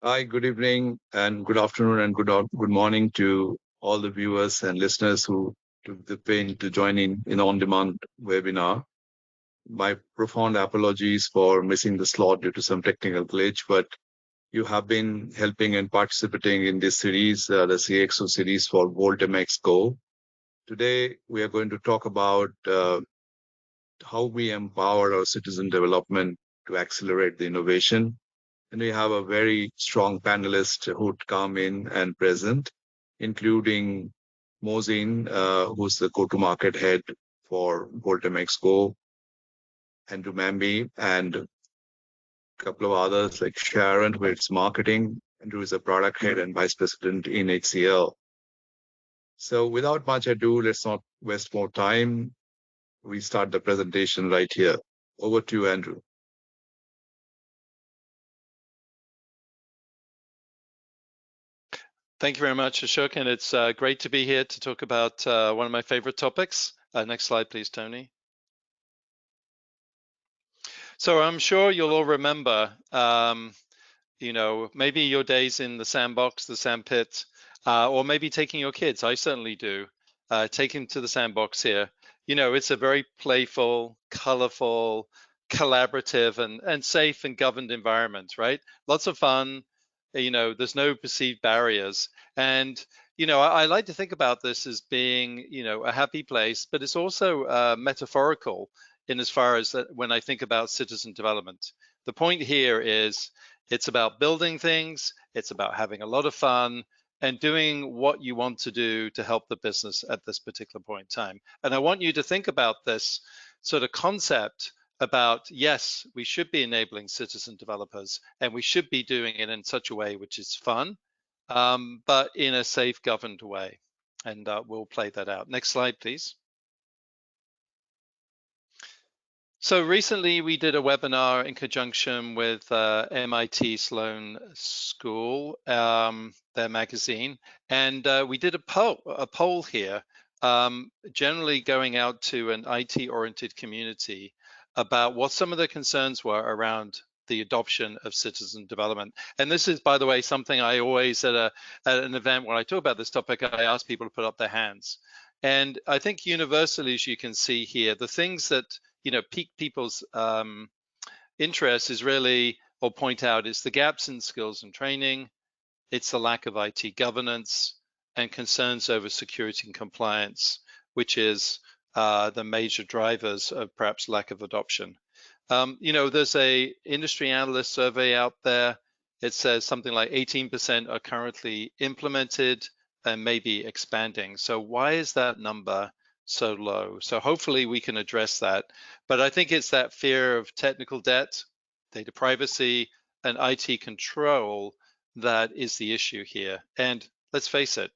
Hi, good evening and good afternoon and good morning to all the viewers and listeners who took the pain to join in on-demand webinar. My profound apologies for missing the slot due to some technical glitch, but you have been helping and participating in this series, the CXO series for VoltMX Go. Today, we are going to talk about how we empower our citizen development to accelerate the innovation. And we have a very strong panelist who'd come in and present, including Mosin, who's the go-to-market head for VoltMX Go, and Dumambi, and a couple of others like Sharon, who is marketing, and who is a product head and vice president in HCL. So without much ado, let's not waste more time. We start the presentation right here. Over to you, Andrew. Thank you very much, Ashok, and it's great to be here to talk about one of my favorite topics. Next slide, please, Tony. So I'm sure you'll all remember, maybe your days in the sandbox, the sandpit, or maybe taking your kids. I certainly do. Take them to the sandbox here. It's a very playful, colorful, collaborative, and safe and governed environment, right? Lots of fun. There's no perceived barriers. And, I like to think about this as being, a happy place, but it's also metaphorical in as far as that when I think about citizen development. The point here is it's about building things, it's about having a lot of fun, and doing what you want to do to help the business at this particular point in time. And I want you to think about this sort of concept about, yes, we should be enabling citizen developers, and we should be doing it in such a way which is fun, but in a safe, governed way. And we'll play that out. Next slide, please. So recently we did a webinar in conjunction with MIT Sloan School, their magazine, and we did a poll here, generally going out to an IT-oriented community about what some of the concerns were around the adoption of citizen development. And this is, by the way, something I always at an event when I talk about this topic, I ask people to put up their hands. And I think universally, as you can see here, the things that pique people's interest is really, or point out, is the gaps in skills and training, it's the lack of IT governance, and concerns over security and compliance, which is the major drivers of perhaps lack of adoption. There's a industry analyst survey out there. It says something like 18% are currently implemented and maybe expanding. So why is that number so low? So hopefully we can address that. But I think it's that fear of technical debt, data privacy, and IT control that is the issue here. And let's face it,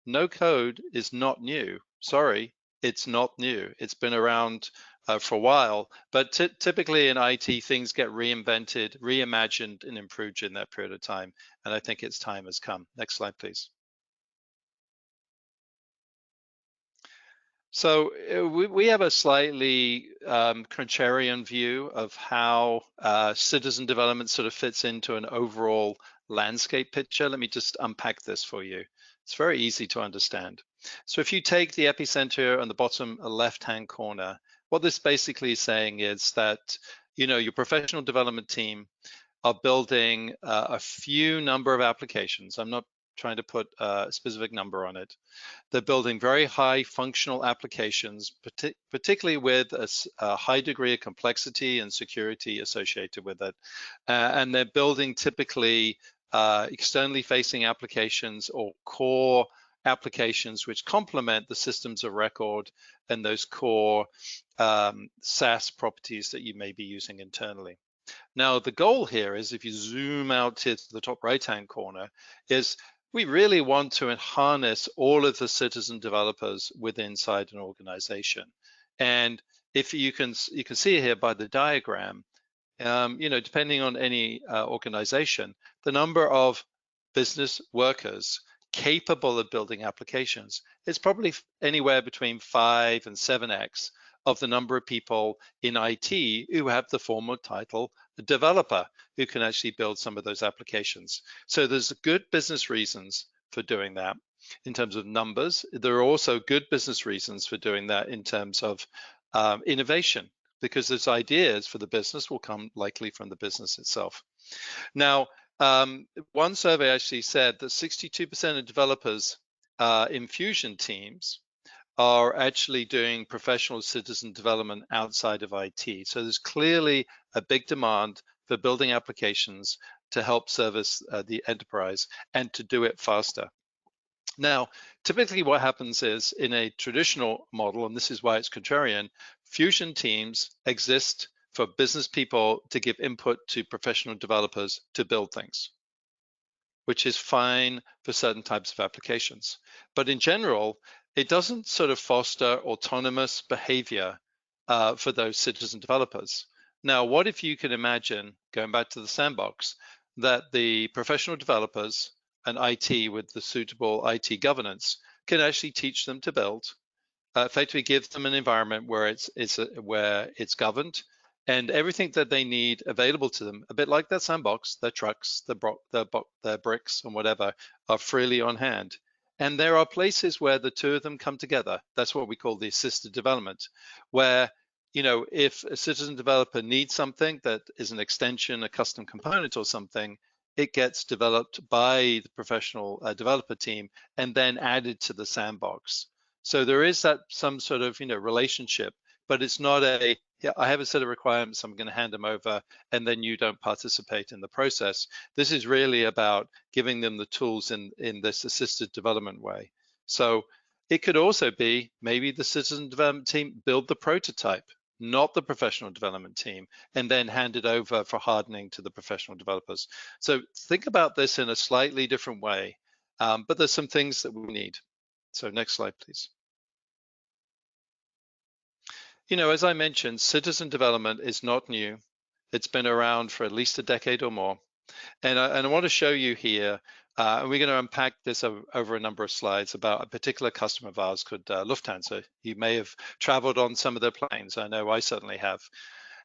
no code is not new. Sorry, it's not new. It's been around for a while, but typically in IT, things get reinvented, reimagined, and improved in that period of time. And I think its time has come. Next slide, please. So we have a slightly contrarian view of how citizen development sort of fits into an overall landscape picture. Let me just unpack this for you. It's very easy to understand. So if you take the epicenter on the bottom left-hand corner, what this basically is saying is that your professional development team are building a few number of applications. I'm not trying to put a specific number on it. They're building very high functional applications, particularly with a high degree of complexity and security associated with it. And they're building typically externally facing applications or core applications which complement the systems of record and those core SaaS properties that you may be using internally. Now, the goal here is, if you zoom out to the top right-hand corner, is we really want to harness all of the citizen developers within inside an organization. And if you can see here by the diagram, depending on any organization, the number of business workers capable of building applications is probably anywhere between 5 and 7x of the number of people in IT who have the formal title developer, who can actually build some of those applications. So there's good business reasons for doing that in terms of numbers. There are also good business reasons for doing that in terms of innovation, because those ideas for the business will come likely from the business itself. Now, one survey actually said that 62% of developers in Fusion teams are actually doing professional citizen development outside of IT. So there's clearly a big demand for building applications to help service the enterprise and to do it faster. Now, typically what happens is in a traditional model, and this is why it's contrarian, Fusion teams exist for business people to give input to professional developers to build things, which is fine for certain types of applications. But in general, it doesn't sort of foster autonomous behavior for those citizen developers. Now, what if you can imagine, going back to the sandbox, that the professional developers and IT with the suitable IT governance can actually teach them to build, effectively give them an environment where it's governed, and everything that they need available to them, a bit like that sandbox, their trucks, their bricks and whatever, are freely on hand. And there are places where the two of them come together. That's what we call the assisted development, where, you know, if a citizen developer needs something that is an extension, a custom component or something, it gets developed by the professional developer team and then added to the sandbox. So there is that some sort of, you know, relationship, but it's not a, yeah, I have a set of requirements, I'm going to hand them over, and then you don't participate in the process. This is really about giving them the tools in this assisted development way. So it could also be maybe the citizen development team build the prototype, not the professional development team, and then hand it over for hardening to the professional developers. So think about this in a slightly different way, but there's some things that we need. So next slide, please. You know, as I mentioned, citizen development is not new. It's been around for at least a decade or more. And I want to show you here, and we're going to unpack this over a number of slides about a particular customer of ours called Lufthansa. You may have traveled on some of their planes. I know I certainly have.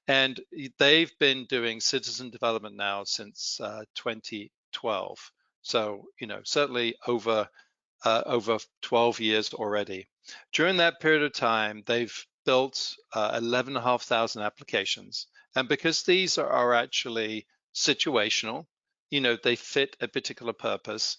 And they've been doing citizen development now since 2012. So, you know, certainly over 12 years already. During that period of time, they've built 11,500 applications. And because these are actually situational, you know, they fit a particular purpose,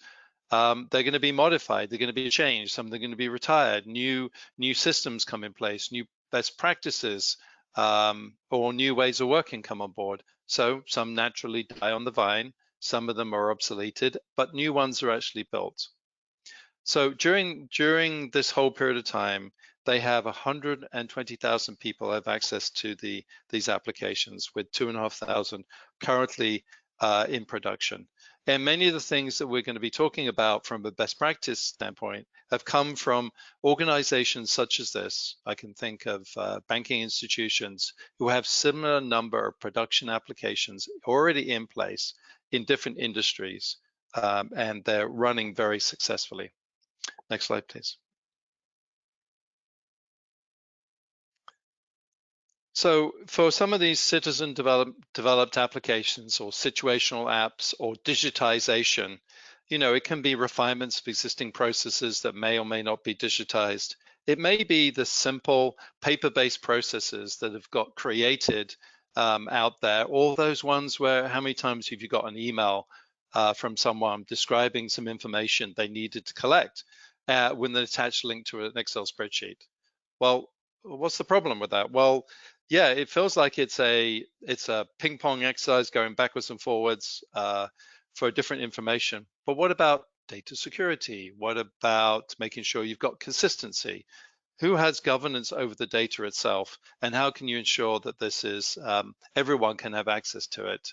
they're going to be modified, they're going to be changed, some are going to be retired, new systems come in place, new best practices, or new ways of working come on board. So some naturally die on the vine, some of them are obsoleted, but new ones are actually built. So during this whole period of time, they have 120,000 people have access to these applications, with 2,500 currently in production. And many of the things that we're going to be talking about from a best practice standpoint have come from organizations such as this. I can think of banking institutions who have similar number of production applications already in place in different industries, and they're running very successfully. Next slide, please. So for some of these citizen developed applications or situational apps or digitization, you know, it can be refinements of existing processes that may or may not be digitized. It may be the simple paper-based processes that have got created out there, all those ones where how many times have you got an email from someone describing some information they needed to collect with an attached link to an Excel spreadsheet? Well, what's the problem with that? Well, yeah, it feels like it's a ping pong exercise going backwards and forwards for different information. But what about data security? What about making sure you've got consistency? Who has governance over the data itself? And how can you ensure that this is everyone can have access to it?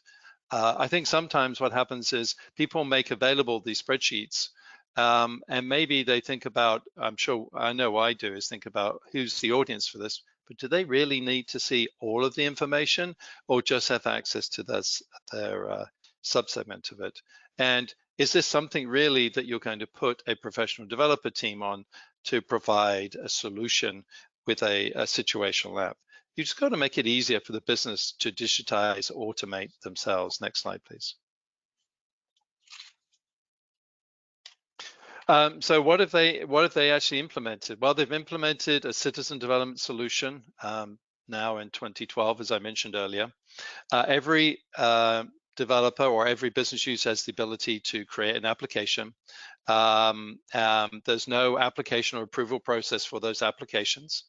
I think sometimes what happens is people make available these spreadsheets, and maybe they think about, I'm sure, I know I do, is think about who's the audience for this, but do they really need to see all of the information or just have access to their subsegment of it? And is this something really that you're going to put a professional developer team on to provide a solution with a situational app. You just got to make it easier for the business to digitize, automate themselves. Next slide, please. So what have they actually implemented? Well, they've implemented a citizen development solution now in 2012, as I mentioned earlier. Every developer or every business user has the ability to create an application. There's no application or approval process for those applications.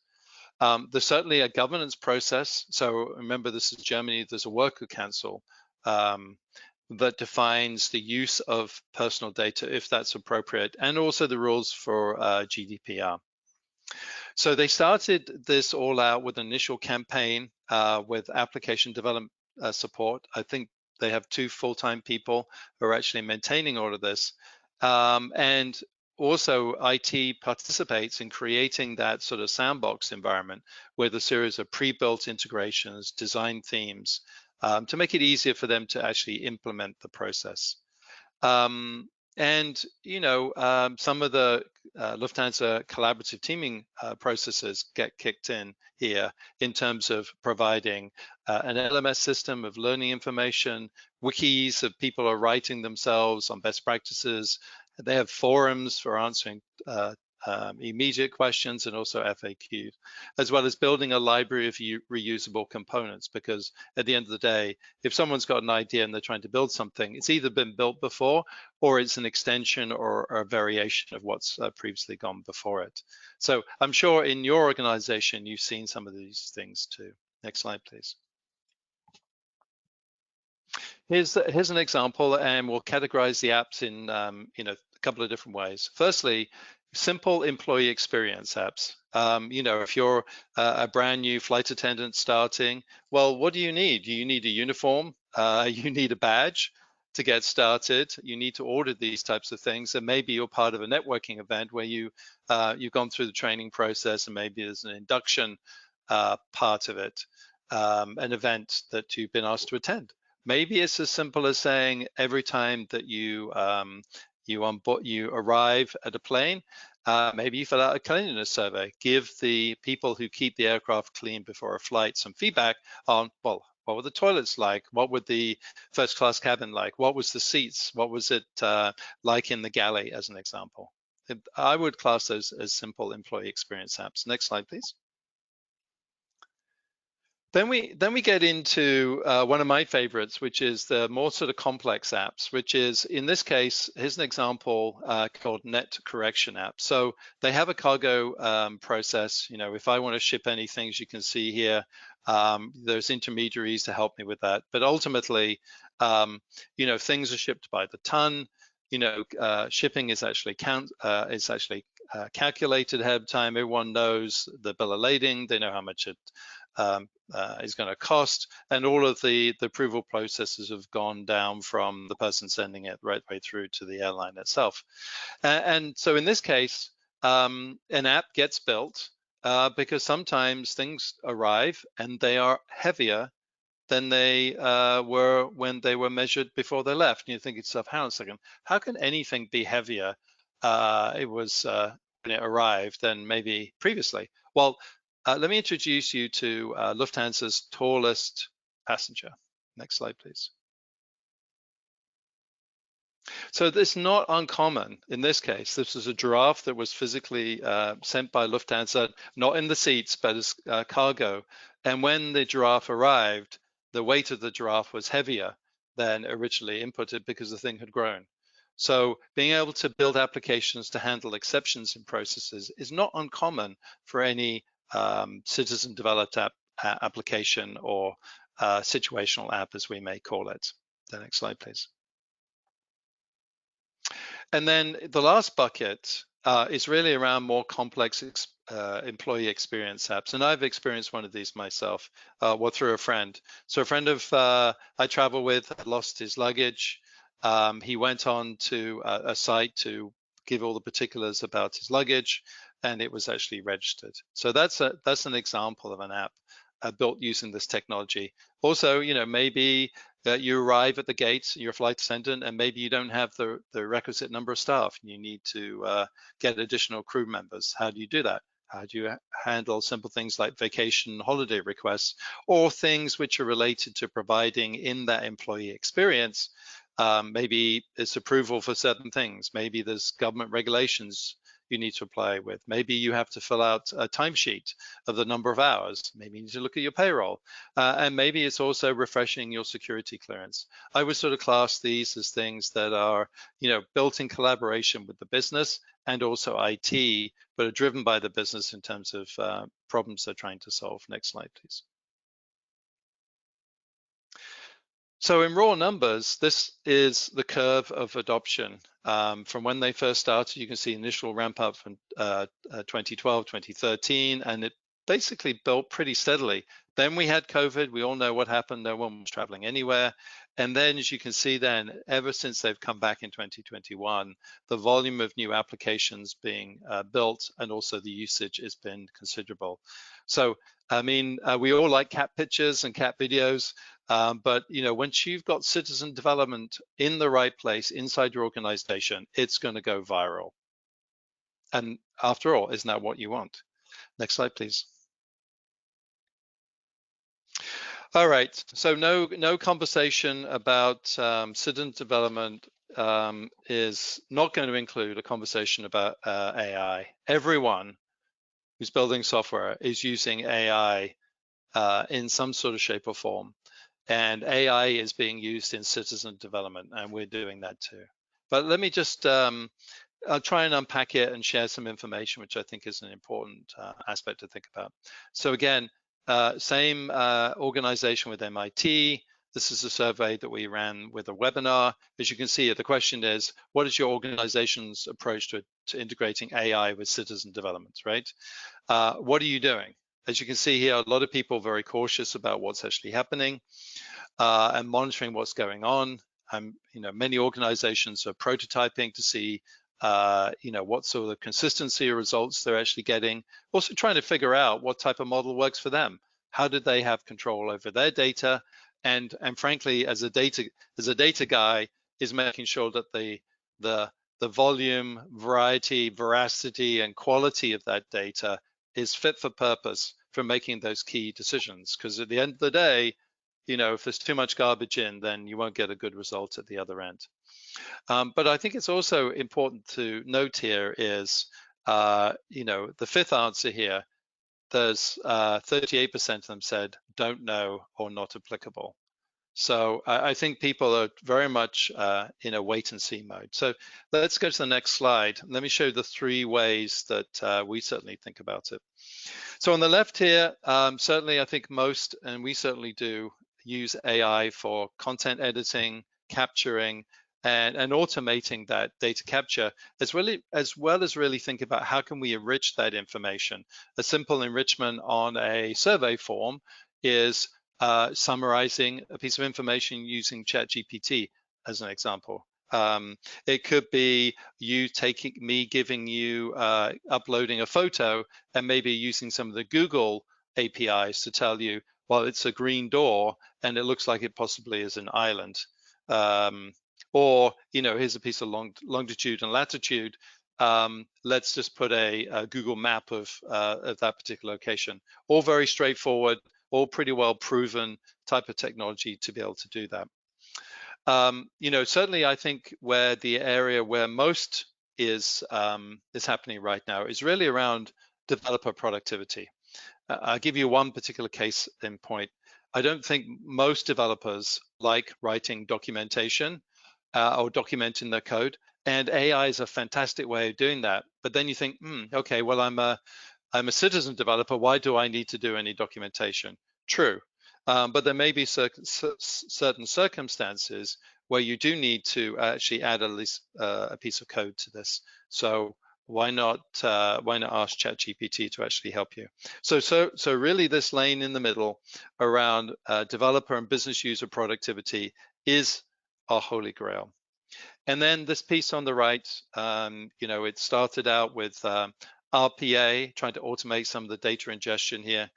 There's certainly a governance process. So remember, this is Germany. There's a worker council that defines the use of personal data, if that's appropriate, and also the rules for GDPR. So they started this all out with an initial campaign with application development support. I think they have 2 full-time people who are actually maintaining all of this. And also IT participates in creating that sort of sandbox environment with a series of pre-built integrations, design themes, to make it easier for them to actually implement the process. And some of the Lufthansa collaborative teaming processes get kicked in here in terms of providing an LMS system of learning information, wikis of people are writing themselves on best practices. They have forums for answering immediate questions and also FAQs, as well as building a library of reusable components, because at the end of the day, if someone's got an idea and they're trying to build something, it's either been built before or it's an extension or a variation of what's previously gone before it. So I'm sure in your organization, you've seen some of these things too. Next slide, please. Here's an example, and we'll categorize the apps in a couple of different ways. Firstly, simple employee experience apps. If you're a brand new flight attendant starting, well, what do you need? You need a uniform, you need a badge to get started, you need to order these types of things, and maybe you're part of a networking event where you've gone through the training process, and maybe there's an induction part of it, an event that you've been asked to attend. Maybe it's as simple as saying every time that you arrive at a plane, maybe you fill out a cleanliness survey. Give the people who keep the aircraft clean before a flight some feedback on, well, what were the toilets like? What were the first class cabin like? What was the seats? What was it like in the galley, as an example? I would class those as simple employee experience apps. Next slide, please. Then we get into one of my favorites, which is the more sort of complex apps, which is, in this case, here's an example called Net Correction App. So they have a cargo process. If I want to ship anything, as you can see here, there's intermediaries to help me with that. But ultimately, things are shipped by the ton. Shipping is actually calculated ahead of time. Everyone knows the bill of lading. They know how much it is going to cost, and all of the approval processes have gone down from the person sending it right way through to the airline itself. And so in this case, an app gets built because sometimes things arrive and they are heavier than they were when they were measured before they left. And you think to yourself, hang on a second, how can anything be heavier when it arrived than maybe previously? Well, let me introduce you to Lufthansa's tallest passenger. Next slide, please. So this is not uncommon in this case. This is a giraffe that was physically sent by Lufthansa, not in the seats, but as cargo. And when the giraffe arrived, the weight of the giraffe was heavier than originally inputted because the thing had grown. So being able to build applications to handle exceptions in processes is not uncommon for any citizen developed application or situational app, as we may call it. The next slide, please. And then the last bucket is really around more complex employee experience apps. And I've experienced one of these myself, through a friend. So a friend of I travel with had lost his luggage. He went on to a site to give all the particulars about his luggage, and it was actually registered. So that's an example of an app built using this technology. Also, maybe you arrive at the gate, you're a flight attendant, and maybe you don't have the requisite number of staff, and you need to get additional crew members. How do you do that? How do you handle simple things like vacation holiday requests, or things which are related to providing in that employee experience? Maybe it's approval for certain things. Maybe there's government regulations you need to apply with. Maybe you have to fill out a timesheet of the number of hours. Maybe you need to look at your payroll. And maybe it's also refreshing your security clearance. I would sort of class these as things that are, built in collaboration with the business and also IT, but are driven by the business in terms of problems they're trying to solve. Next slide, please. So in raw numbers, this is the curve of adoption. From when they first started, you can see initial ramp up from 2012, 2013, and it basically built pretty steadily. Then we had COVID. We all know what happened. No one was traveling anywhere. And then, as you can see then, ever since they've come back in 2021, the volume of new applications being built and also the usage has been considerable. So, I mean, we all like cat pictures and cat videos. But once you've got citizen development in the right place inside your organization, it's going to go viral. And after all, isn't that what you want? Next slide, please. All right, so no conversation about citizen development is not going to include a conversation about AI. Everyone who's building software is using AI in some sort of shape or form. And AI is being used in citizen development, and we're doing that too. But let me just, I'll try and unpack it and share some information, which I think is an important aspect to think about. So again, same organization with MIT. This is a survey that we ran with a webinar. As you can see, the question is, what is your organization's approach to integrating AI with citizen development, right? What are you doing? As you can see here, a lot of people are very cautious about what's actually happening and monitoring what's going on. Many organizations are prototyping to see, what sort of consistency of results they're actually getting. Also trying to figure out what type of model works for them. How do they have control over their data? And frankly, as a data guy, is making sure that the volume, variety, veracity, and quality of that data is fit for purpose for making those key decisions. Because at the end of the day, if there's too much garbage in, then you won't get a good result at the other end. But I think it's also important to note here is, the fifth answer here, there's 38% of them said don't know or not applicable. So I think people are very much in a wait and see mode. So let's go to the next slide. Let me show you the 3 ways that we certainly think about it. So on the left here, certainly I think most, and we certainly do, use AI for content editing, capturing, and automating that data capture, as well as really think about how can we enrich that information. A simple enrichment on a survey form is summarizing a piece of information using ChatGPT as an example. It could be giving you uploading a photo and maybe using some of the Google APIs to tell you, well, it's a green door and it looks like it possibly is an island. Or, here's a piece of longitude and latitude. Let's just put a Google map of that particular location. All very straightforward, all pretty well proven type of technology to be able to do that. Certainly I think where the area where most is happening right now is really around developer productivity. I'll give you one particular case in point. I don't think most developers like writing documentation or documenting their code, and AI is a fantastic way of doing that. But then you think, okay, well, I'm a citizen developer. Why do I need to do any documentation? True. But there may be certain circumstances where you do need to actually add at least a piece of code to this. So why not ask ChatGPT to actually help you? So really this lane in the middle around developer and business user productivity is our holy grail. And then this piece on the right, it started out with RPA, trying to automate some of the data ingestion here.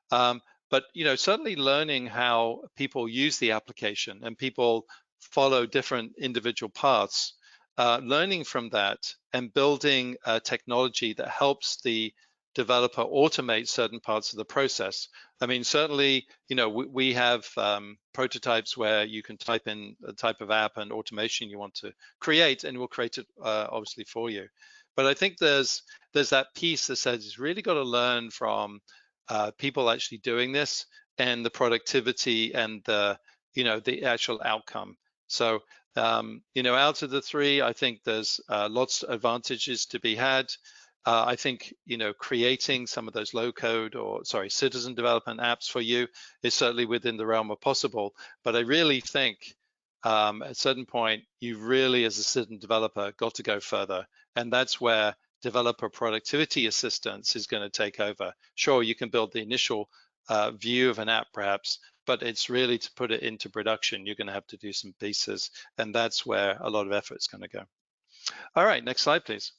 But certainly learning how people use the application and people follow different individual paths, learning from that and building technology that helps the developer automate certain parts of the process. I mean, certainly, you know, we have prototypes where you can type in a type of app and automation you want to create, and we'll create it obviously for you. But I think there's that piece that says it's really got to learn from people actually doing this and the productivity and the, you know, the actual outcome. So, you know, out of the three, I think there's lots of advantages to be had. I think, you know, creating some of those low code or citizen development apps for you is certainly within the realm of possible. But I really think at a certain point, you really, as a citizen developer, got to go further. And that's where developer productivity assistance is going to take over. Sure, you can build the initial view of an app perhaps, but it's really to put it into production, you're going to have to do some pieces. And that's where a lot of effort is going to go. All right, next slide, please.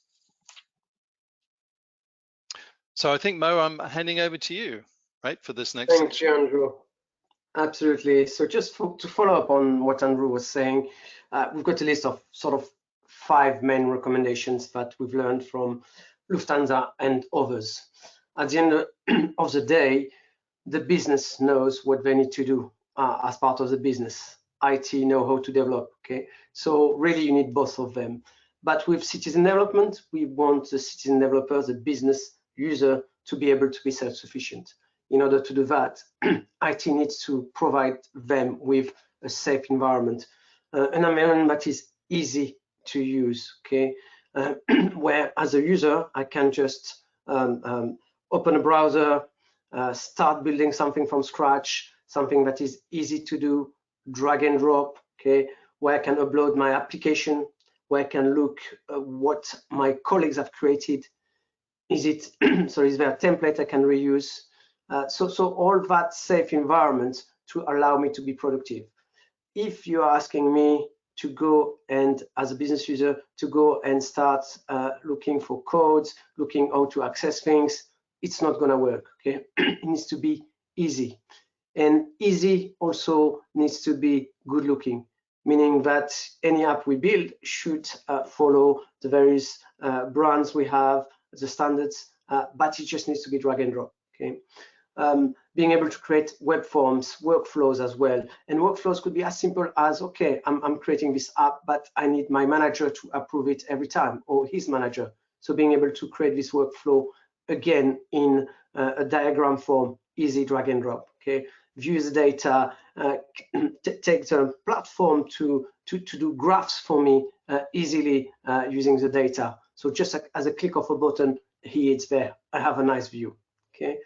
So I think, Mo, I'm handing over to you, right, for this next Thank section. you, Andrew. Absolutely. So just to follow up on what Andrew was saying, we've got a list of sort of 5 main recommendations that we've learned from Lufthansa and others. At the end of the day, the business knows what they need to do as part of the business. IT know how to develop, okay? So really you need both of them. But with citizen development, we want the citizen developer, the business user, to be able to be self-sufficient. In order to do that, IT needs to provide them with a safe environment, an environment that is easy to use, okay? Where as a user, I can just open a browser, start building something from scratch, something that is easy to do, drag and drop, okay? Where I can upload my application, where I can look what my colleagues have created. Is it, so is there a template I can reuse? So all that safe environment to allow me to be productive. If you're asking me to go and, as a business user, to go and start looking for codes, looking how to access things, it's not gonna work, okay? It needs to be easy. And easy also needs to be good looking, meaning that any app we build should follow the various brands we have, the standards, but it just needs to be drag and drop, okay? Being able to create web forms, workflows as well. And workflows could be as simple as, okay, I'm creating this app, but I need my manager to approve it every time, or his manager. So being able to create this workflow, again, in a diagram form, easy drag and drop, okay? View the data, take the platform to do graphs for me easily using the data. So just as a click of a button, here it's there. I have a nice view, okay?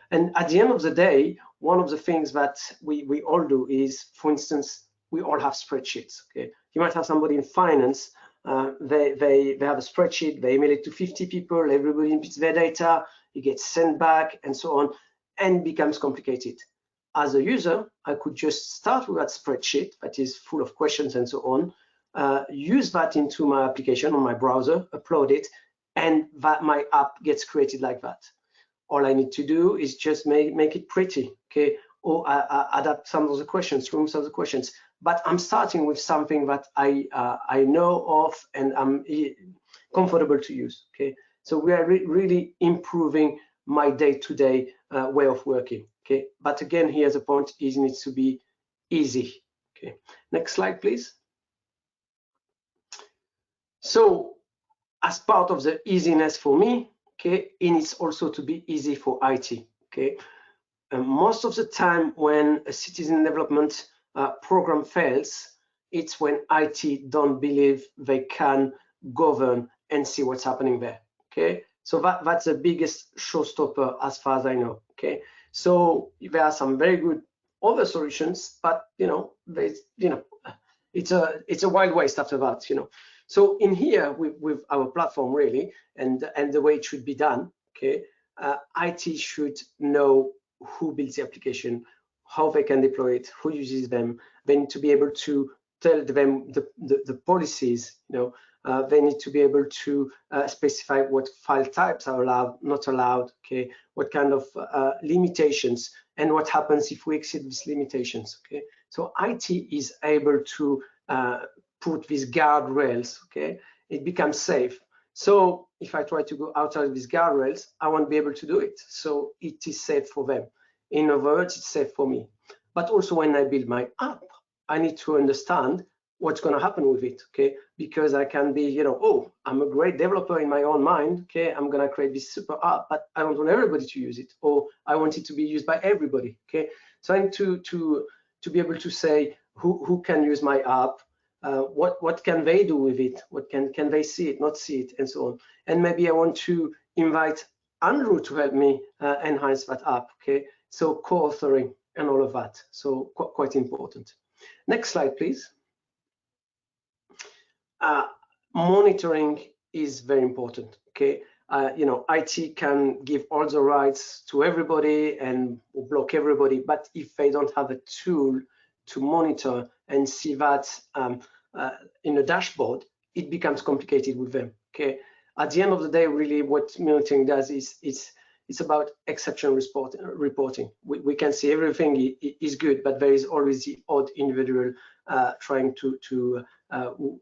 And at the end of the day, one of the things that we all do is, for instance, we all have spreadsheets, okay? You might have somebody in finance, they have a spreadsheet, they email it to 50 people, everybody inputs their data, it gets sent back and so on, and becomes complicated. As a user, I could just start with that spreadsheet that is full of questions and so on, use that into my application on my browser, upload it, and that my app gets created like that. All I need to do is just make it pretty, okay? Or adapt some of the questions, remove some of the questions. But I'm starting with something that I know of and I'm comfortable to use, okay? So we are really improving my day-to-day way of working, okay? But again, here's the point, it needs to be easy, okay? Next slide, please. So as part of the easiness for me, okay, it needs also to be easy for IT, okay? Most of the time when a citizen development program fails, it's when IT don't believe they can govern and see what's happening there, okay? So that's the biggest showstopper as far as I know, okay? So there are some very good other solutions, but it's a wild west after that, So in here with our platform really, and the way it should be done, okay, IT should know who builds the application, how they can deploy it, who uses them. They need to be able to tell them the policies, they need to be able to specify what file types are allowed, not allowed, okay, what kind of limitations, and what happens if we exceed these limitations, okay. So IT is able to put these guardrails, okay, it becomes safe. So if I try to go outside of these guardrails, I won't be able to do it. So it is safe for them. In other words, it's safe for me. But also when I build my app, I need to understand what's going to happen with it, okay? Because I can be, you know, oh, I'm a great developer in my own mind, okay? I'm going to create this super app, but I don't want everybody to use it, or I want it to be used by everybody, okay? So I need to be able to say who can use my app, what can they do with it, what can they see it, not see it, and so on. And maybe I want to invite Andrew to help me enhance that app, okay? So co-authoring and all of that, so quite important. Next slide, please. Monitoring is very important, okay? You know, IT can give all the rights to everybody and block everybody, but if they don't have a tool to monitor and see that in a dashboard, it becomes complicated with them, okay? At the end of the day, really what monitoring does is it's about exception reporting. We can see everything is good, but there is always the odd individual trying to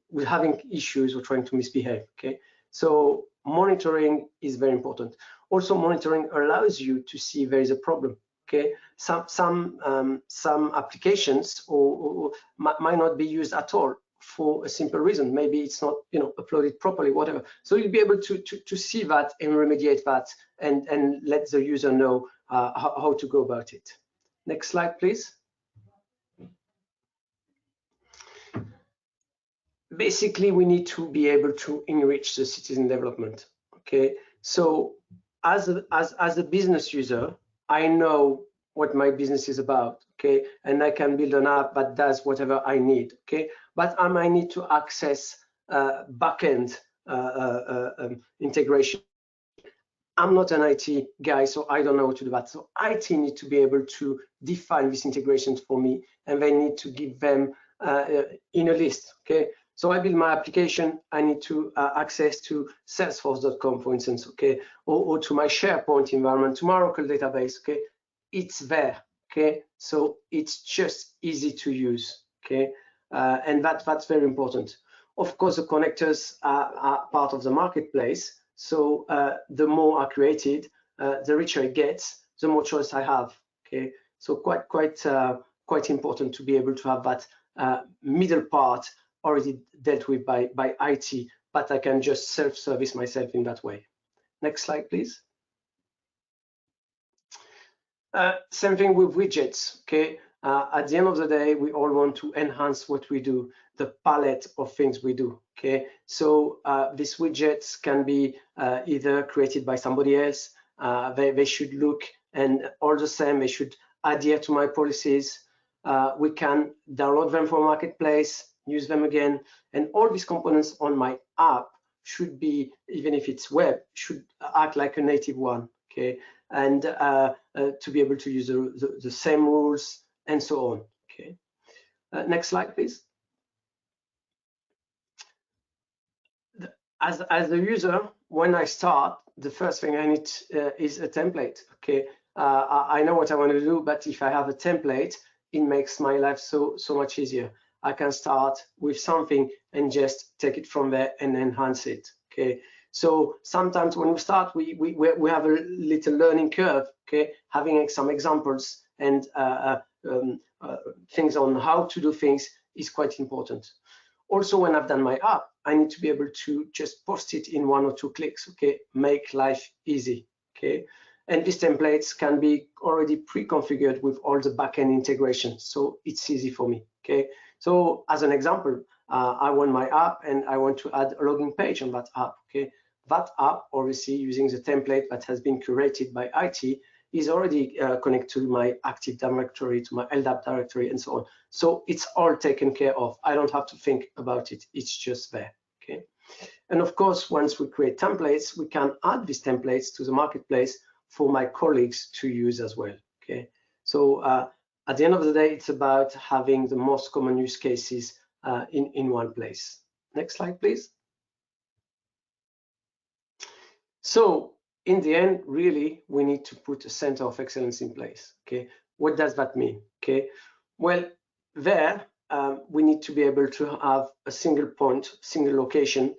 with having issues or trying to misbehave, okay? So monitoring is very important. Also, monitoring allows you to see there is a problem, okay? Some applications or might not be used at all for a simple reason. Maybe it's not, you know, uploaded properly, whatever. So you'll be able to see that and remediate that and let the user know how to go about it. Next slide, please. Basically, we need to be able to enrich the citizen development, okay? So as a business user, I know what my business is about, okay? And I can build an app that does whatever I need, okay? But I might need to access backend integration. I'm not an IT guy, so I don't know how to do that. So IT need to be able to define these integrations for me, and they need to give them in a list, okay? So I build my application, I need to access to salesforce.com, for instance, okay, or to my SharePoint environment, to my Oracle database, okay? It's there, okay? So it's just easy to use, okay? And that's very important. Of course, the connectors are part of the marketplace. So the more are created, the richer it gets, the more choice I have, okay? So quite important to be able to have that middle part already dealt with by IT, but I can just self-service myself in that way. Next slide, please. Same thing with widgets, okay? At the end of the day, we all want to enhance what we do, the palette of things we do, okay? So these widgets can be either created by somebody else, they should look and all the same, they should adhere to my policies. We can download them from Marketplace, use them again, and all these components on my app should be, even if it's web, should act like a native one, okay? And to be able to use the same rules and so on, okay? Next slide, please. As a user, when I start, the first thing I need is a template, okay? I know what I want to do, but if I have a template, it makes my life so much easier. I can start with something and just take it from there and enhance it, okay? So sometimes when we start, we have a little learning curve, okay? Having some examples and things on how to do things is quite important. Also, when I've done my app, I need to be able to just post it in 1 or 2 clicks, okay? Make life easy, okay? And these templates can be already pre-configured with all the backend integration, so it's easy for me, okay? So as an example, I want my app and I want to add a login page on that app, okay? That app, obviously using the template that has been curated by IT, is already connected to my Active Directory, to my LDAP directory, and so on. So it's all taken care of. I don't have to think about it. It's just there, okay? And of course, once we create templates, we can add these templates to the marketplace for my colleagues to use as well, okay? So at the end of the day, it's about having the most common use cases in one place. Next slide, please. So in the end, really, we need to put a center of excellence in place, okay? What does that mean, okay? Well, there, we need to be able to have a single point, single location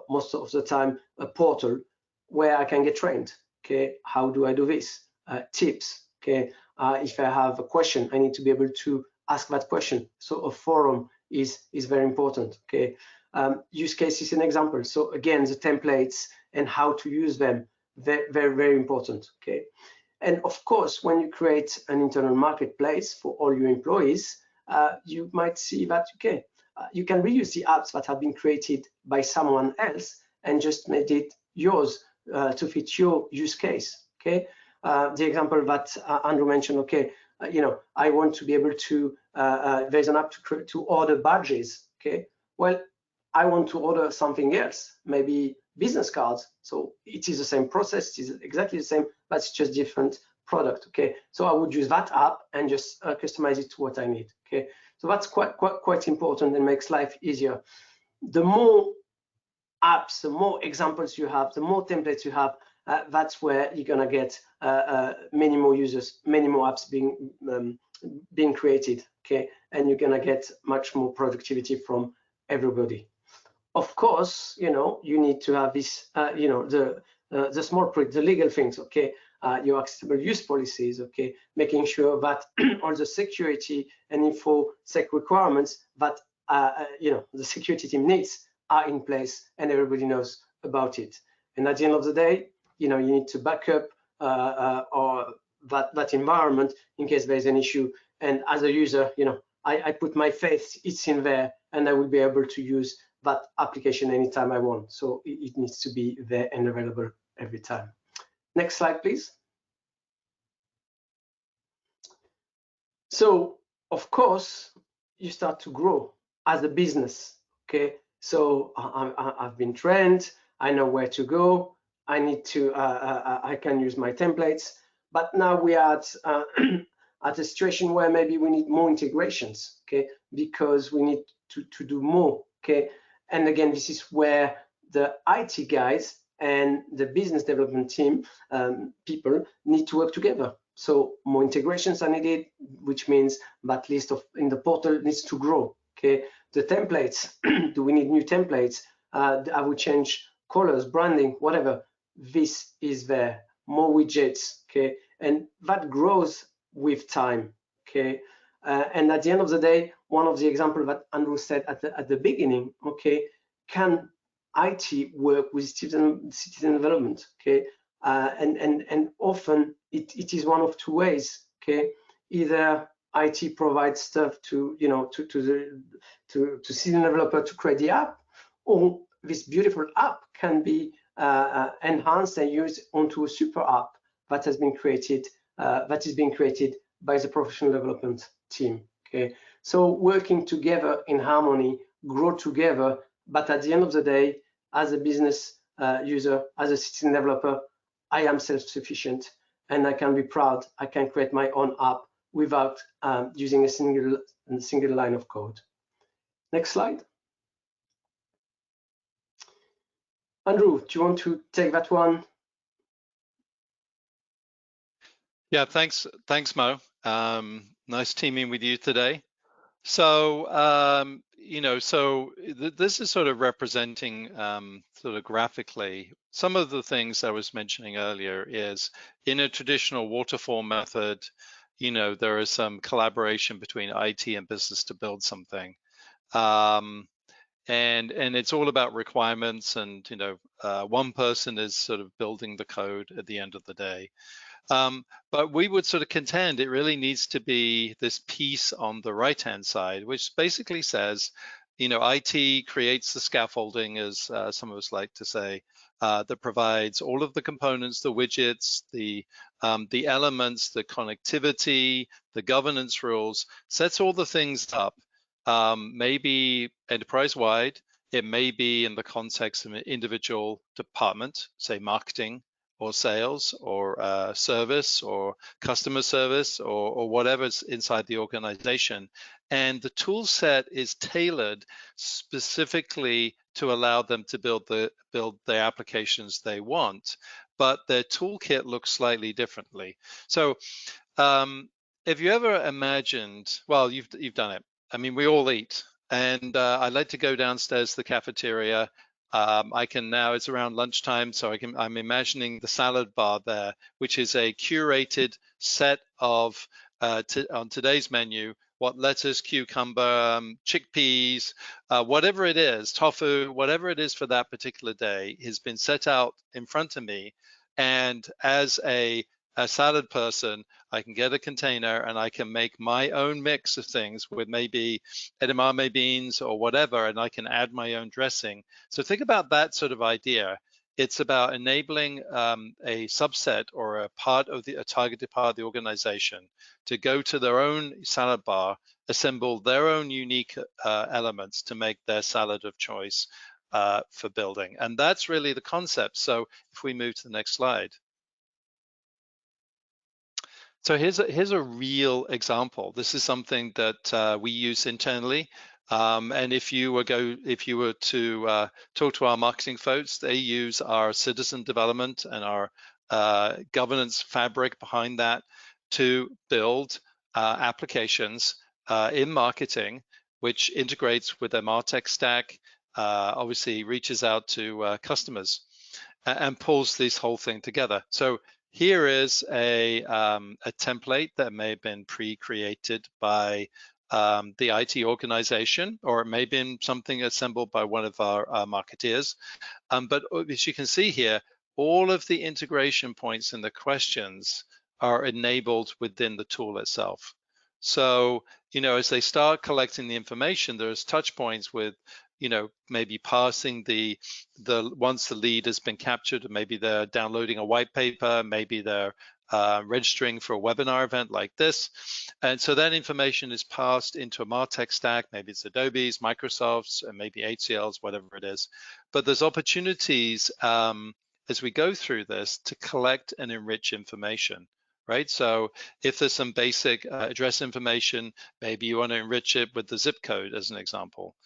most of the time a portal where I can get trained. Okay, how do I do this? Tips. Okay, if I have a question, I need to be able to ask that question. So a forum is very important. Okay, use cases and examples. So again, the templates and how to use them, very important. Okay, and of course, when you create an internal marketplace for all your employees, you might see that okay, you can reuse the apps that have been created by someone else and just made it yours to fit your use case. Okay, the example that Andrew mentioned. Okay, you know, I want to be able to. There's an app to order badges. Okay, well, I want to order something else, maybe business cards. So it is the same process, it is exactly the same, but it's just different product. Okay, so I would use that app and just customize it to what I need. Okay, so that's quite important and makes life easier. The more apps, the more examples you have, the more templates you have, that's where you're gonna get many more users, many more apps being created. Okay, and you're gonna get much more productivity from everybody. Of course, you know, you need to have this, you know, the small the legal things. Okay, your accessible use policies. Okay, making sure that all the security and infosec requirements that you know the security team needs are in place and everybody knows about it. And at the end of the day, you know, you need to back up or that environment in case there's an issue. And as a user, you know, I put my faith, it's in there, and I will be able to use that application anytime I want. So it needs to be there and available every time. Next slide, please. So of course, you start to grow as a business. Okay, so I've been trained, I know where to go, I need to, I can use my templates, but now we are at a situation where maybe we need more integrations, okay, because we need to do more. Okay, and again, this is where the IT guys and the business development team people need to work together. So more integrations are needed, which means that list of in the portal needs to grow. Okay, the templates. Do we need new templates? I would change colors, branding, whatever. This is there. More widgets. Okay, and that grows with time. Okay, and at the end of the day, one of the examples that Andrew said at the beginning. Okay, can IT work with citizen development? Okay, and often it is one of two ways. Okay, either IT provides stuff to, you know, to citizen developer to create the app, or this beautiful app can be enhanced and used onto a super app that has been created, that is being created by the professional development team. Okay, so working together in harmony, grow together, but at the end of the day, as a business user, as a citizen developer, I am self-sufficient and I can be proud. I can create my own app without using a single line of code. Next slide. Andrew, do you want to take that one? Yeah, thanks, Mo. Nice teaming with you today. So, you know, this is sort of representing sort of graphically some of the things I was mentioning earlier. Is in a traditional waterfall method, you know, there is some collaboration between IT and business to build something. And it's all about requirements, and you know, one person is sort of building the code at the end of the day. But we would sort of contend it really needs to be this piece on the right-hand side, which basically says, you know, IT creates the scaffolding, as some of us like to say, that provides all of the components, the widgets, the elements, the connectivity, the governance rules, sets all the things up, maybe enterprise-wide. It may be in the context of an individual department, say marketing, or sales, or service, or customer service, or whatever's inside the organization. And the tool set is tailored specifically to allow them to build the applications they want, but their toolkit looks slightly differently. So if you ever imagined, well, you've done it. I mean, we all eat, and I like to go downstairs to the cafeteria. I can now, it's around lunchtime, so I'm imagining the salad bar there, which is a curated set of, on today's menu, what lettuce, cucumber, chickpeas, whatever it is, tofu, whatever it is for that particular day has been set out in front of me. And as a salad person, I can get a container and I can make my own mix of things with maybe edamame beans or whatever, and I can add my own dressing. So think about that sort of idea. It's about enabling a subset or a targeted part of the organization to go to their own salad bar, assemble their own unique elements to make their salad of choice for building. And that's really the concept. So if we move to the next slide. So here's a real example. This is something that we use internally. And if you were to talk to our marketing folks, they use our citizen development and our governance fabric behind that to build applications in marketing, which integrates with their MarTech stack, obviously reaches out to customers and pulls this whole thing together. So here is a template that may have been pre-created by the IT organization, or it may have been something assembled by one of our marketeers. But as you can see here, all of the integration points and the questions are enabled within the tool itself. So, as they start collecting the information, there's touch points with, maybe passing once the lead has been captured, maybe they're downloading a white paper, maybe they're registering for a webinar event like this. And so that information is passed into a MarTech stack, maybe it's Adobe's, Microsoft's, and maybe HCL's, whatever it is. But there's opportunities as we go through this to collect and enrich information. Right, so if there's some basic address information, maybe you want to enrich it with the zip code as an example.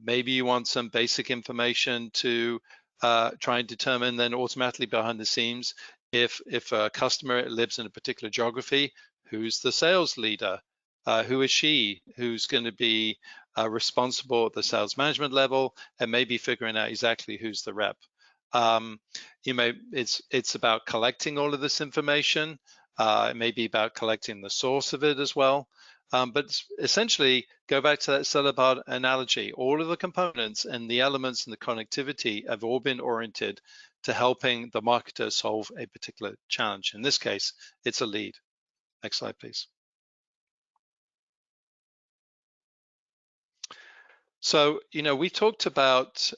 Maybe you want some basic information to try and determine then automatically behind the scenes if a customer lives in a particular geography, who's the sales leader, who is she, who's going to be responsible at the sales management level, and maybe figuring out exactly who's the rep. It's about collecting all of this information. It may be about collecting the source of it as well. But essentially, go back to that salad bar analogy. All of the components and the elements and the connectivity have all been oriented to helping the marketer solve a particular challenge. In this case, it's a lead. Next slide, please. So, we talked about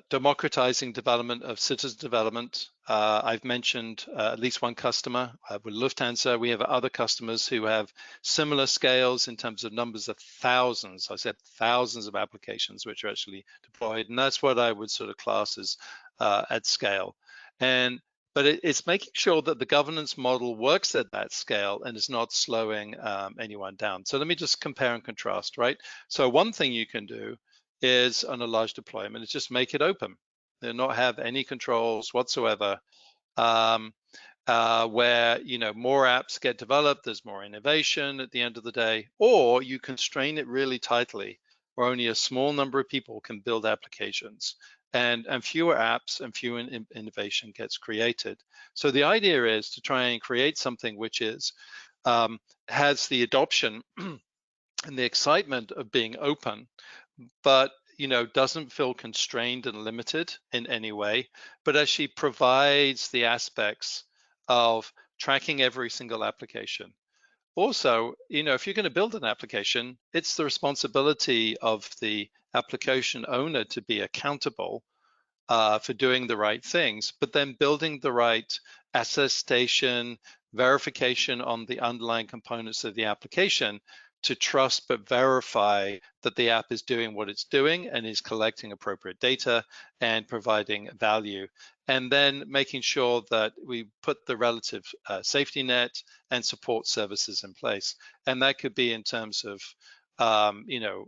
democratizing development of citizen development. I've mentioned at least one customer with Lufthansa. We have other customers who have similar scales in terms of numbers of thousands. I said thousands of applications which are actually deployed, and that's what I would sort of class as at scale. But it's making sure that the governance model works at that scale and is not slowing anyone down. So let me just compare and contrast, right? So one thing you can do is on a large deployment is just make it open and not have any controls whatsoever, where more apps get developed, there's more innovation at the end of the day, or you constrain it really tightly where only a small number of people can build applications, and fewer apps and fewer innovation gets created. So the idea is to try and create something which is has the adoption and the excitement of being open, but doesn't feel constrained and limited in any way, but actually provides the aspects of tracking every single application. Also, if you're going to build an application, it's the responsibility of the application owner to be accountable for doing the right things, but then building the right attestation, verification on the underlying components of the application to trust but verify that the app is doing what it's doing and is collecting appropriate data and providing value. And then making sure that we put the relative safety net and support services in place. And that could be in terms of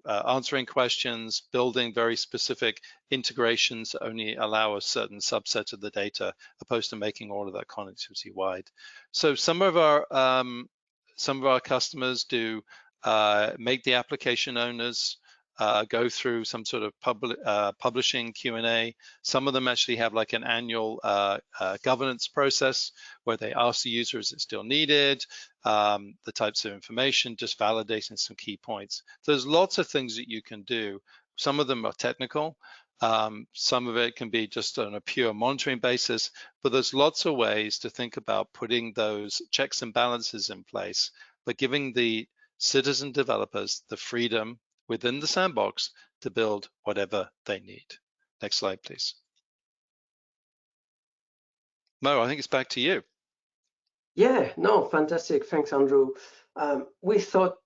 answering questions, building very specific integrations that only allow a certain subset of the data, opposed to making all of that connectivity wide. So some of our customers do make the application owners go through some sort of publishing Q&A. Some of them actually have like an annual governance process where they ask the user, is it still needed? The types of information, just validating some key points. There's lots of things that you can do. Some of them are technical. Some of it can be just on a pure monitoring basis, but there's lots of ways to think about putting those checks and balances in place, but giving the citizen developers the freedom within the sandbox to build whatever they need. Next slide, please. Mo, I think it's back to you. Yeah, no, fantastic. Thanks, Andrew. We thought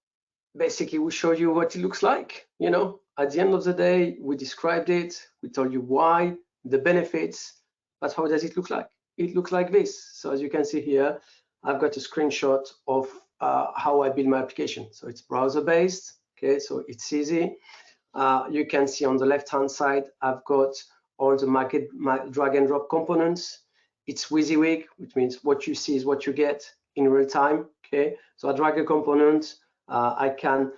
basically we show you what it looks like. You know, at the end of the day, we described it, we told you why, the benefits, but how does it look like? It looks like this. So as you can see here, I've got a screenshot of how I build my application. So it's browser-based, okay, so it's easy. You can see on the left-hand side, I've got all the my drag and drop components. It's WYSIWYG, which means what you see is what you get in real time, okay? So I drag a component, I can,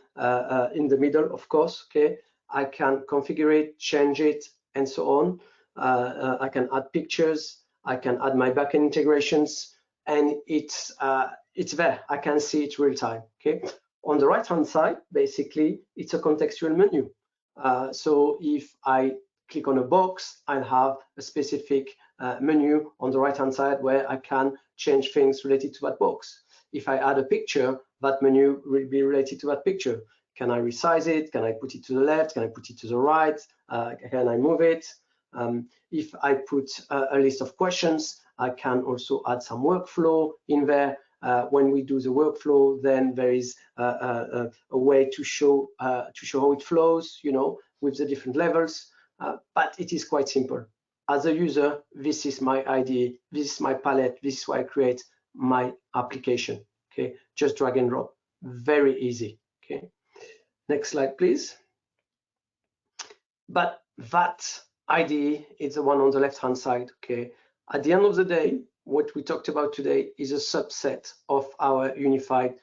in the middle, of course, okay? I can configure it, change it, and so on. I can add pictures, I can add my backend integrations, and it's there. I can see it real time, okay? On the right-hand side, basically, it's a contextual menu. So if I click on a box, I'll have a specific menu on the right-hand side where I can change things related to that box. If I add a picture, that menu will be related to that picture. Can I resize it? Can I put it to the left? Can I put it to the right? Can I move it? If I put a list of questions, I can also add some workflow in there. When we do the workflow, then there is a way to show how it flows, you know, with the different levels. But it is quite simple. As a user, this is my IDE, this is my palette, this is where I create my application. Okay, just drag and drop, very easy. Okay, next slide, please. But that IDE is the one on the left-hand side. Okay, at the end of the day, what we talked about today is a subset of our unified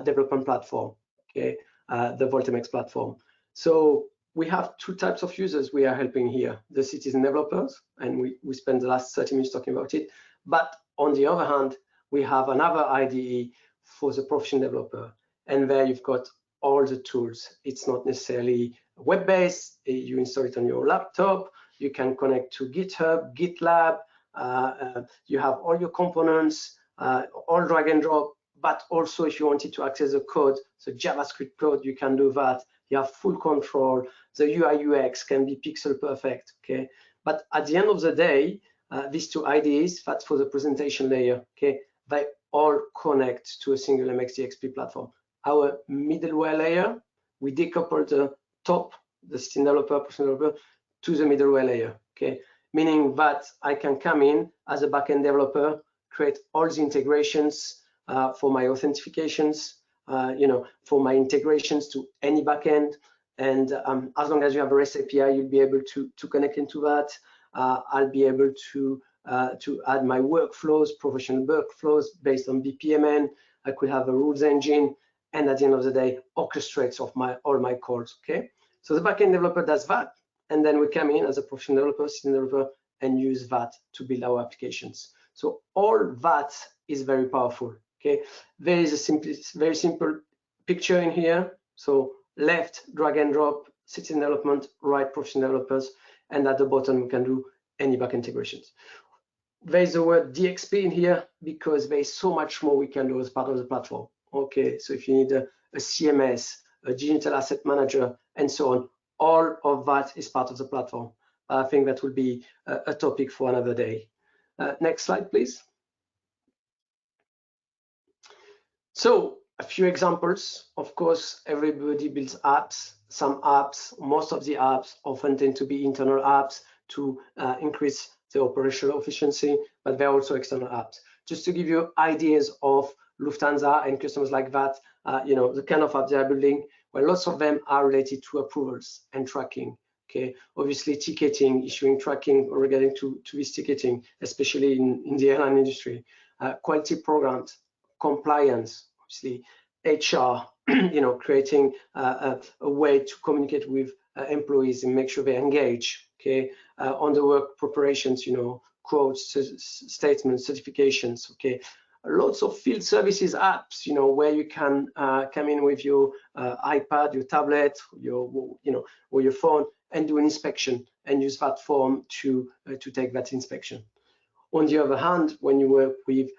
development platform. Okay, the VoltMX platform. So we have two types of users we are helping here, the citizen developers, and we spent the last 30 minutes talking about it. But on the other hand, we have another IDE for the professional developer. And there you've got all the tools. It's not necessarily web-based. You install it on your laptop. You can connect to GitHub, GitLab. You have all your components, all drag and drop. But also if you wanted to access the code, so JavaScript code, you can do that. You have full control. The UI UX can be pixel perfect, okay? But at the end of the day, these two IDEs, that's for the presentation layer, okay? They all connect to a single MXDXP platform. Our middleware layer, we decouple the top, the citizen developer, personal developer, to the middleware layer, okay? Meaning that I can come in as a backend developer, create all the integrations for my authentications, you know, for my integrations to any backend. And as long as you have a REST API, you'll be able to connect into that. I'll be able to add my workflows, professional workflows based on BPMN. I could have a rules engine, and at the end of the day, orchestrates of all my calls. Okay, so the backend developer does that, and then we come in as a professional developer, citizen developer, and use that to build our applications. So all that is very powerful. Okay, there is a very simple picture in here. So left, drag and drop, citizen development, right, professional developers, and at the bottom we can do any back integrations. There's the word DXP in here because there's so much more we can do as part of the platform. Okay, so if you need a CMS, a digital asset manager, and so on, all of that is part of the platform. I think that will be a topic for another day. Next slide, please. So a few examples. Of course, everybody builds apps. Some apps, most of the apps often tend to be internal apps to increase the operational efficiency, but there are also external apps. Just to give you ideas of Lufthansa and customers like that, you know, the kind of apps they are building, well, lots of them are related to approvals and tracking. Okay, obviously ticketing, issuing tracking regarding to this ticketing, especially in the airline industry, quality programs, compliance, obviously HR, creating a way to communicate with employees and make sure they engage, okay, on the work preparations, quotes, statements, certifications, okay. Lots of field services apps, where you can come in with your iPad, your tablet, or your phone, and do an inspection and use that form to take that inspection. On the other hand, when you work with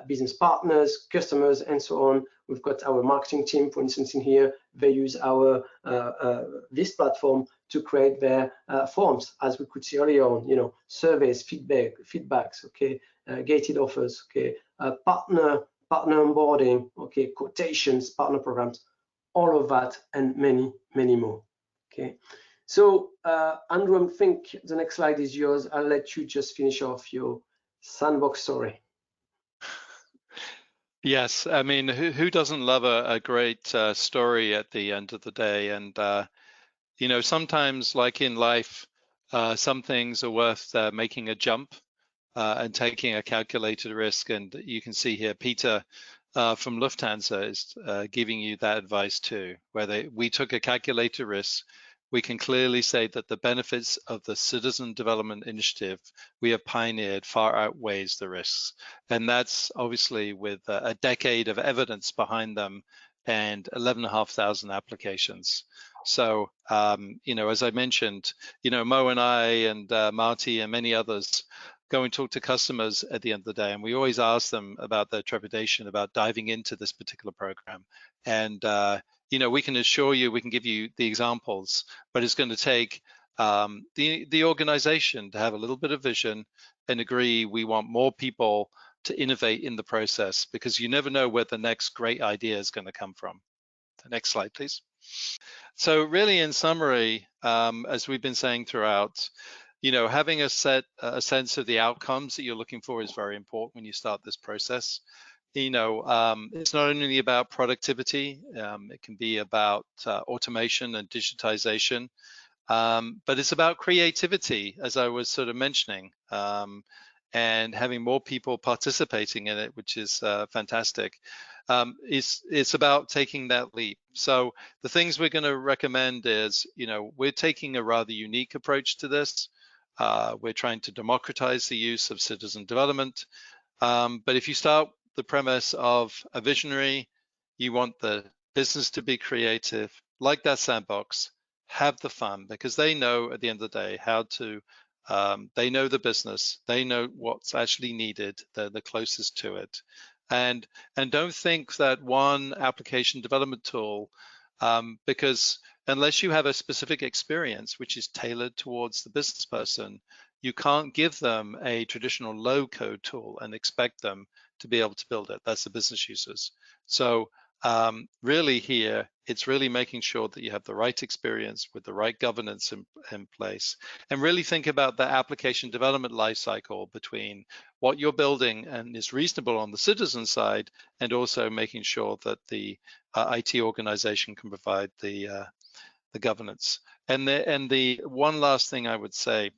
business partners, customers, and so on, we've got our marketing team, for instance, in here. They use our this platform to create their forms, as we could see earlier on, surveys, feedbacks, okay, gated offers, okay, partner onboarding, okay, quotations, partner programs, all of that, and many, many more, okay. So Andrew, I think the next slide is yours. I'll let you just finish off your sandbox story. Yes, I mean, who doesn't love a great story at the end of the day? And sometimes, like in life, some things are worth making a jump and taking a calculated risk. And you can see here, Peter from Lufthansa is giving you that advice too, where we took a calculated risk. We can clearly say that the benefits of the citizen development initiative we have pioneered far outweighs the risks. And that's obviously with a decade of evidence behind them and 11,500 applications. So, as I mentioned, Mo and I and Marty and many others go and talk to customers at the end of the day, and we always ask them about their trepidation about diving into this particular program. And we can assure you, we can give you the examples, but it's going to take the organization to have a little bit of vision and agree we want more people to innovate in the process, because you never know where the next great idea is going to come from. The next slide, please. So really, in summary, as we've been saying throughout, having a sense of the outcomes that you're looking for is very important when you start this process. It's not only about productivity, it can be about automation and digitization, but it's about creativity, as I was sort of mentioning, and having more people participating in it, which is fantastic. It's about taking that leap. So the things we're going to recommend is, we're taking a rather unique approach to this. We're trying to democratize the use of citizen development. But if you start the premise of a visionary, you want the business to be creative, like that sandbox, have the fun, because they know at the end of the day how to, they know the business, they know what's actually needed, they're the closest to it. And don't think that one application development tool, because unless you have a specific experience which is tailored towards the business person, you can't give them a traditional low-code tool and expect them to be able to build it. That's the business users. So really here, it's really making sure that you have the right experience with the right governance in place, and really think about the application development lifecycle between what you're building and is reasonable on the citizen side, and also making sure that the IT organization can provide the governance. And the one last thing I would say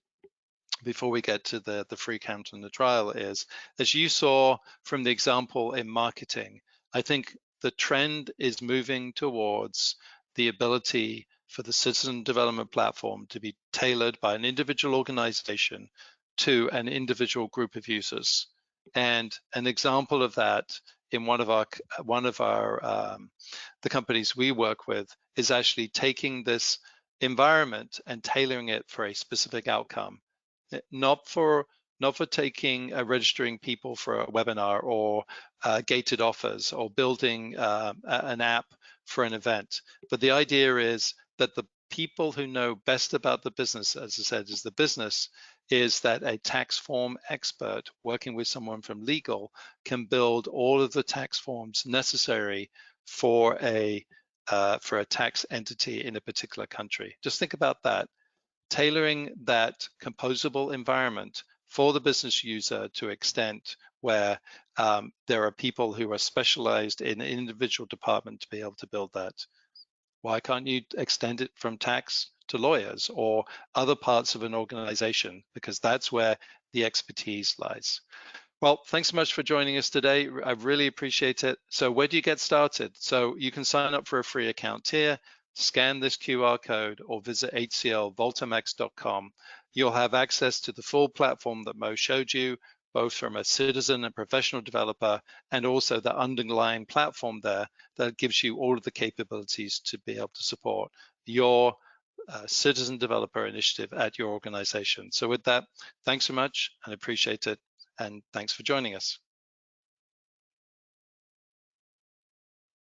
before we get to the free count and the trial is, as you saw from the example in marketing, I think the trend is moving towards the ability for the citizen development platform to be tailored by an individual organization to an individual group of users. And an example of that in one of our the companies we work with is actually taking this environment and tailoring it for a specific outcome. Not for taking registering people for a webinar, or gated offers, or building an app for an event. But the idea is that the people who know best about the business, as I said, is the business, is that a tax form expert working with someone from legal can build all of the tax forms necessary for a tax entity in a particular country. Just think about that. Tailoring that composable environment for the business user to extent where there are people who are specialized in an individual department to be able to build that. Why can't you extend it from tax to lawyers or other parts of an organization? Because that's where the expertise lies. Well, thanks so much for joining us today. I really appreciate it. So where do you get started? So you can sign up for a free account here, scan this QR code, or visit hclvoltamex.com. You'll have access to the full platform that Mo showed you, both from a citizen and professional developer, and also the underlying platform there that gives you all of the capabilities to be able to support your citizen developer initiative at your organization. So with that, thanks so much and appreciate it. And thanks for joining us.